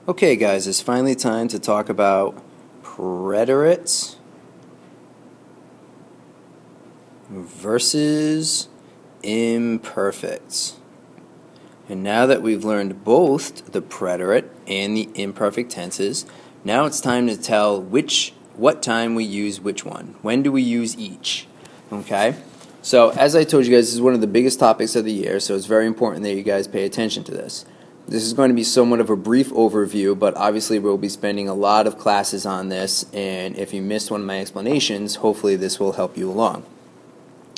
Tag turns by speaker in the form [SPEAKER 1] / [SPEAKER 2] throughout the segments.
[SPEAKER 1] Okay guys, it's finally time to talk about preterites versus imperfects. And now that we've learned both the preterite and the imperfect tenses, now it's time to tell what time we use which one. When do we use each? Okay? So as I told you guys, this is one of the biggest topics of the year, so it's very important that you guys pay attention to this. This is going to be somewhat of a brief overview, but obviously we'll be spending a lot of classes on this, and if you missed one of my explanations, hopefully this will help you along.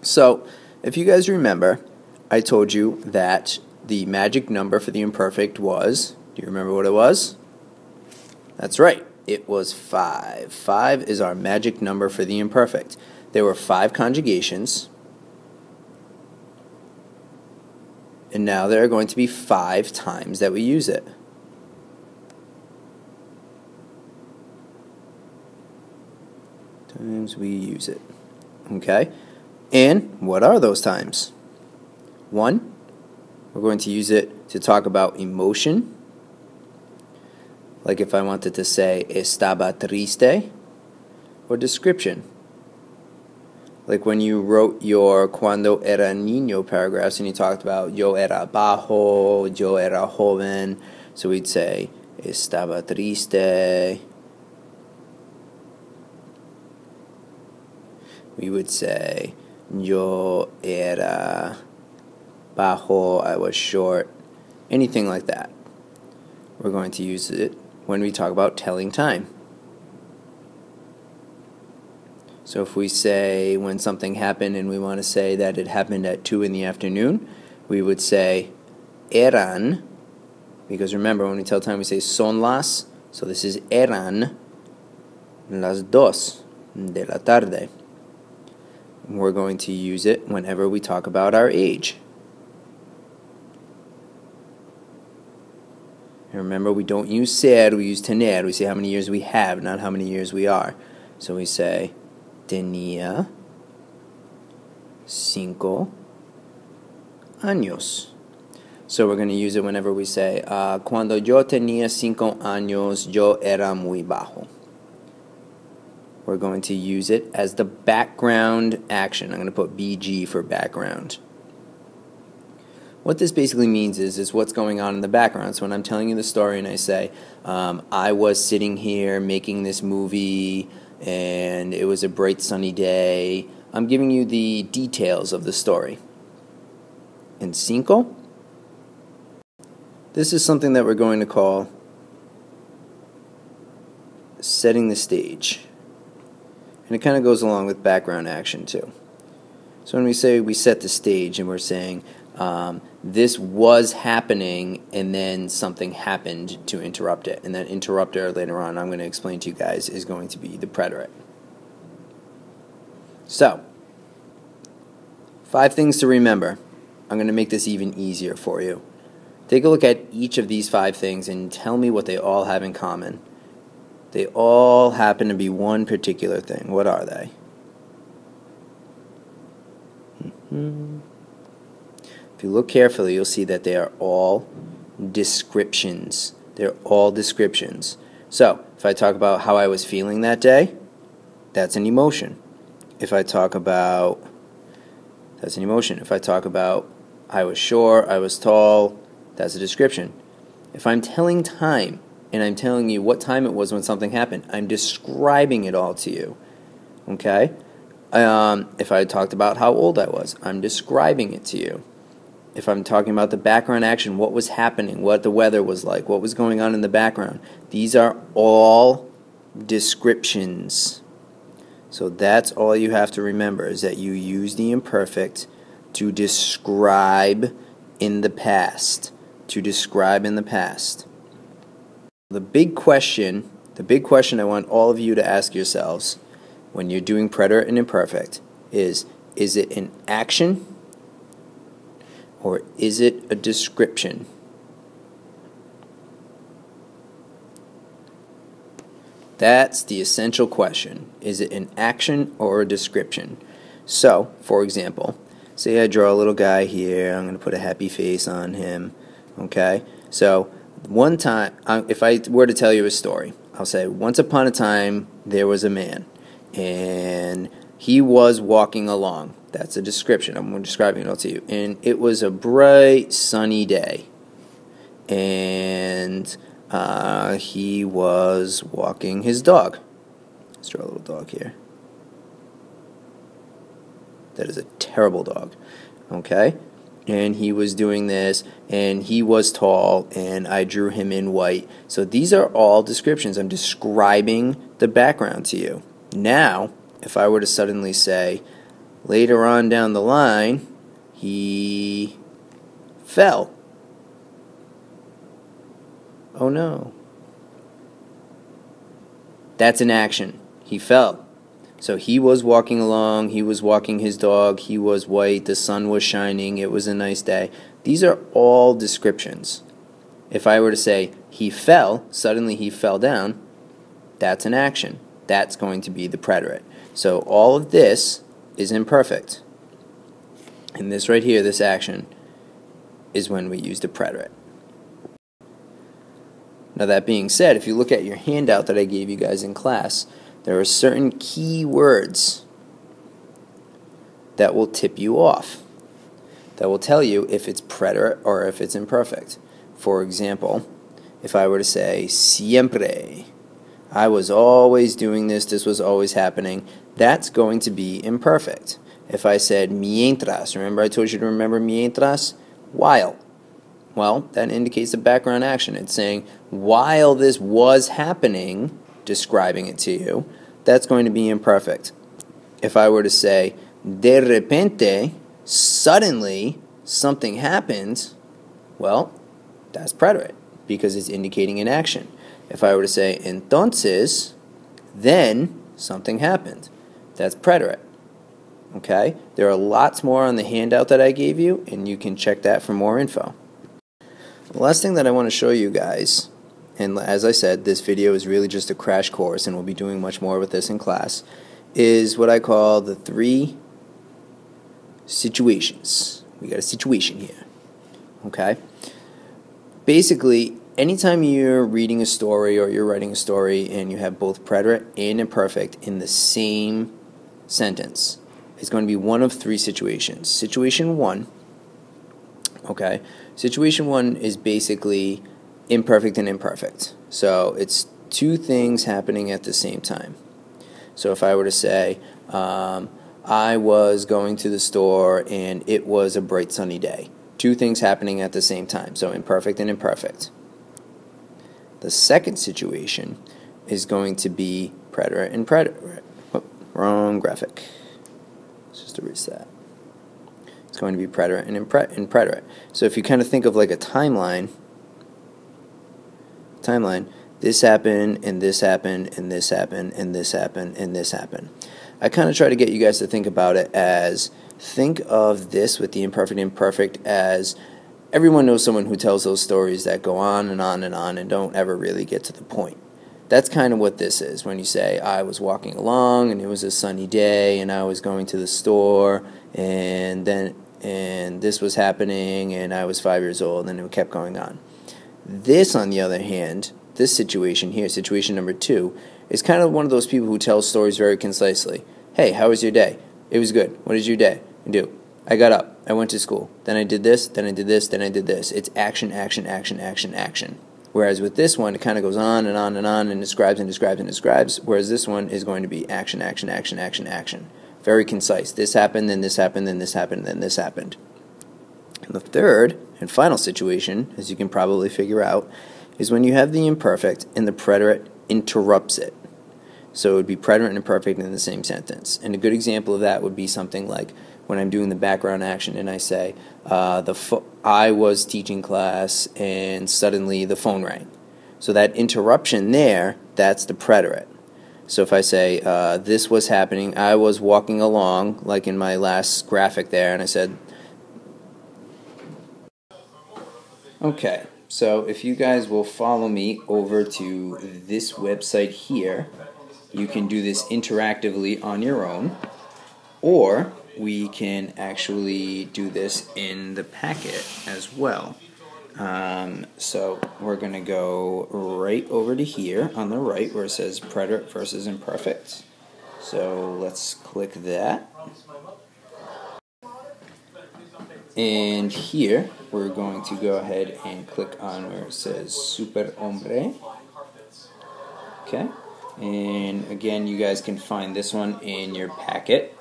[SPEAKER 1] So, if you guys remember, I told you that the magic number for the imperfect was, do you remember what it was? That's right, it was 5. 5 is our magic number for the imperfect. There were 5 conjugations, and now there are going to be 5 times that we use it. Times we use it. Okay? And what are those times? 1, we're going to use it to talk about emotion. Like if I wanted to say estaba triste, or description. Like when you wrote your cuando era niño paragraphs and you talked about yo era bajo, yo era joven, so we'd say estaba triste. We would say yo era bajo, I was short, anything like that. We're going to use it when we talk about telling time. So if we say when something happened and we want to say that it happened at 2 in the afternoon, we would say eran, because remember when we tell time we say son las, so this is eran las 2 de la tarde. We're going to use it whenever we talk about our age. And remember, we don't use ser, we use tener. We say how many years we have, not how many years we are. So we say tenía 5 años. So we're going to use it whenever we say cuando yo tenía 5 años, yo era muy bajo. We're going to use it as the background action. I'm going to put BG for background. What this basically means is what's going on in the background. So when I'm telling you the story and I say, I was sitting here making this movie and it was a bright sunny day, I'm giving you the details of the story. And 5, this is something that we're going to call setting the stage. And it kind of goes along with background action too. So when we say we set the stage and we're saying this was happening and then something happened to interrupt it, and that interrupter later on I'm going to explain to you guys is going to be the preterite. So 5 things to remember. I'm going to make this even easier for you. Take a look at each of these 5 things and tell me what they all have in common. They all happen to be one particular thing. What are they? If you look carefully, you'll see that they are all descriptions. They're all descriptions. So, if I talk about how I was feeling that day, that's an emotion. If I talk about, that's an emotion. If I talk about I was short, I was tall, that's a description. If I'm telling time, and I'm telling you what time it was when something happened, I'm describing it all to you. Okay? If I talked about how old I was, I'm describing it to you. If I'm talking about the background action, what was happening, what the weather was like, what was going on in the background, these are all descriptions. So that's all you have to remember, is that you use the imperfect to describe in the past. To describe in the past. The big question I want all of you to ask yourselves when you're doing preterite and imperfect is it an action or is it a description? That's the essential question. Is it an action or a description? So, for example, say I draw a little guy here. I'm going to put a happy face on him. Okay? So, One time, if I were to tell you a story, I'll say, once upon a time, there was a man, and he was walking along. That's a description. I'm describing it all to you. And it was a bright, sunny day. And he was walking his dog. Let's draw a little dog here. That is a terrible dog. Okay? And he was doing this, and he was tall, and I drew him in white. So these are all descriptions. I'm describing the background to you. Now, if I were to suddenly say, later on down the line, he fell. Oh no. That's an action. He fell. So he was walking along, he was walking his dog, he was white, the sun was shining, it was a nice day. These are all descriptions. If I were to say, he fell, suddenly he fell down, that's an action. That's going to be the preterite. So all of this is imperfect. And this right here, this action, is when we use the preterite. Now that being said, if you look at your handout that I gave you guys in class, there are certain key words that will tip you off, that will tell you if it's preterite or if it's imperfect. For example, if I were to say, siempre, I was always doing this, this was always happening, that's going to be imperfect. If I said, mientras, remember I told you to remember mientras? While. Well, that indicates the background action. It's saying, while this was happening, describing it to you, that's going to be imperfect. If I were to say, de repente, suddenly, something happened, well, that's preterite, because it's indicating an action. If I were to say, entonces, then something happened, that's preterite. Okay? There are lots more on the handout that I gave you, and you can check that for more info. The last thing that I want to show you guys, and as I said, this video is really just a crash course, and we'll be doing much more with this in class, is what I call the 3 situations. We got a situation here. Okay? Basically, anytime you're reading a story or you're writing a story and you have both preterite and imperfect in the same sentence, it's going to be one of 3 situations. Situation 1, okay? Situation 1 is basically imperfect and imperfect. So it's 2 things happening at the same time. So if I were to say, I was going to the store and it was a bright sunny day. 2 things happening at the same time. So imperfect and imperfect. The second situation is going to be preterite and preterite. Oh, wrong graphic. Let's just erase that. It's going to be preterite and preterite. So if you kind of think of like a timeline, this happened, and this happened, and this happened, and this happened, and this happened. I kind of try to get you guys to think about it as, think of this with the imperfect and imperfect as, everyone knows someone who tells those stories that go on and on and on and don't ever really get to the point. That's kind of what this is when you say, I was walking along and it was a sunny day and I was going to the store and this was happening and I was 5 years old, and it kept going on. This, on the other hand, this situation here, situation number 2, is kind of one of those people who tells stories very concisely. Hey, how was your day? It was good. What did your day do? I got up. I went to school. Then I did this. Then I did this. Then I did this. It's action, action, action, action, action. Whereas with this one, it kind of goes on and on and on and describes and describes and describes, whereas this one is going to be action, action, action, action, action. Very concise. This happened, then this happened, then this happened, then this happened. And the third and final situation, as you can probably figure out, is when you have the imperfect and the preterite interrupts it. So it would be preterite and imperfect in the same sentence. And a good example of that would be something like when I'm doing the background action and I say, I was teaching class and suddenly the phone rang. So that interruption there, that's the preterite. So if I say, this was happening, I was walking along, like in my last graphic there, and I said, okay, so if you guys will follow me over to this website here, you can do this interactively on your own, or we can actually do this in the packet as well. So we're going to go right over to here on the right where it says preterite versus imperfect. So let's click that. And here we're going to go ahead and click on where it says superhombre. Okay. And again, you guys can find this one in your packet.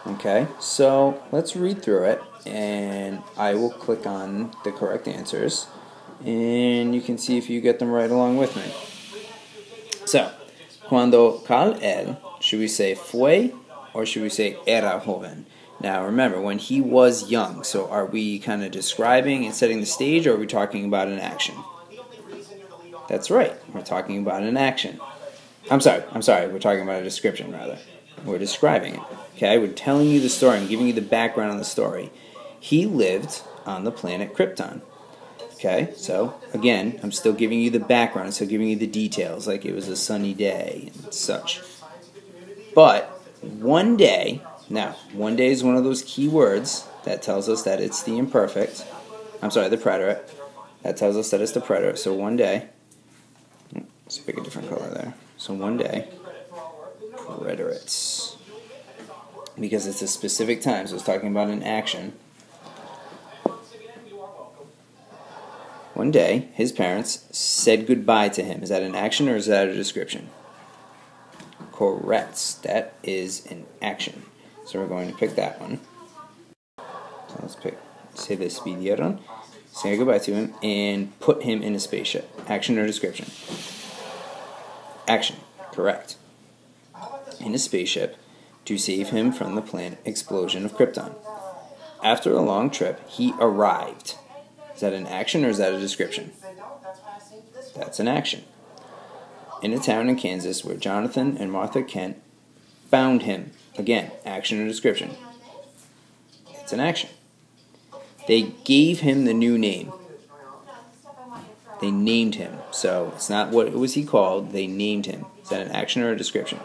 [SPEAKER 1] Okay. So let's read through it, and I will click on the correct answers, and you can see if you get them right along with me. So, cuando él, should we say fue or should we say era joven? Now remember, when he was young, so are we kind of describing and setting the stage, or are we talking about an action? That's right, we're talking about an action. I'm sorry, we're talking about a description, rather. We're describing it. Okay, we're telling you the story, I'm giving you the background on the story. He lived on the planet Krypton. Okay, so again, I'm still giving you the background, I'm still giving you the details, like it was a sunny day and such. But one day, now, one day is one of those key words that tells us that it's the imperfect. I'm sorry, the preterite. That tells us that it's the preterite. So one day, let's pick a different color there. So one day, preterites. Because it's a specific time, so it's talking about an action. One day, his parents said goodbye to him. Is that an action or is that a description? Correct. That is an action. So we're going to pick that one. So let's pick se despidieron. Say goodbye to him and put him in a spaceship. Action or description? Action. Correct. In a spaceship to save him from the planet explosion of Krypton. After a long trip, he arrived. Is that an action or is that a description? That's an action. In a town in Kansas where Jonathan and Martha Kent found him. Again, action or description? It's an action. They gave him the new name. They named him. So it's not what was he called, they named him. Is that an action or a description?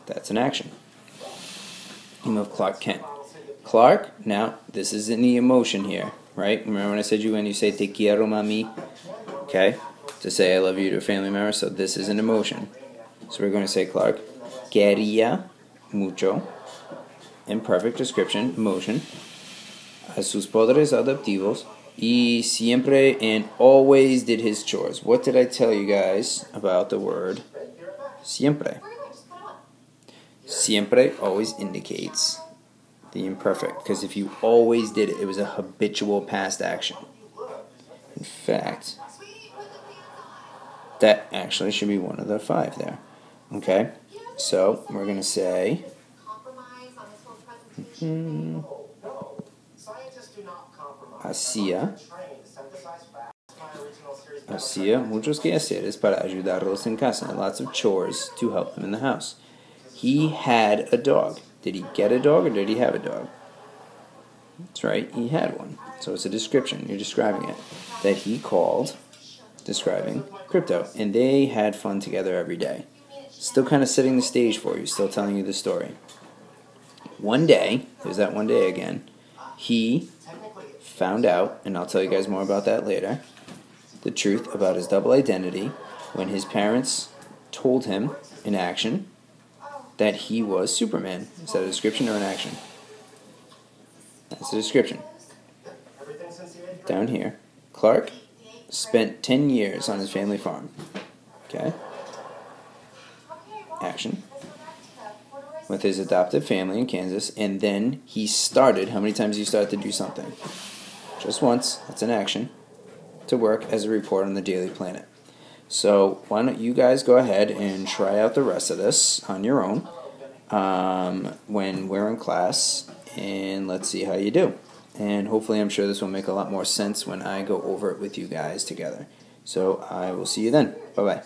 [SPEAKER 1] That's an action. Name of Clark Kent. Clark, now this is in the emotion here, right? Remember when I said when you say te quiero mami, okay, to say I love you to a family member, so this is an emotion. So we're going to say Clark quería mucho, imperfect description, emotion, a sus padres adoptivos, y siempre and always did his chores. What did I tell you guys about the word siempre? Siempre always indicates the imperfect, because if you always did it, it was a habitual past action. In fact, that actually should be one of the 5 there. Okay? So, we're going to say hacía muchos quehaceres para ayudarlos en casa. Lots of chores to help them in the house. He had a dog. Did he get a dog or did he have a dog? That's right, he had one. So it's a description. You're describing it. That he called, describing crypto. And they had fun together every day. Still kind of setting the stage for you. Still telling you the story. One day, there's that one day again, he found out, and I'll tell you guys more about that later, the truth about his double identity when his parents told him in action that he was Superman. Is that a description or an action? That's a description. Down here, Clark spent 10 years on his family farm. Okay? Action. With his adoptive family in Kansas, and then he started, how many times do you start to do something? Just once, that's an action, to work as a reporter on the Daily Planet. So why don't you guys go ahead and try out the rest of this on your own when we're in class, and let's see how you do. And hopefully I'm sure this will make a lot more sense when I go over it with you guys together. So I will see you then. Bye-bye.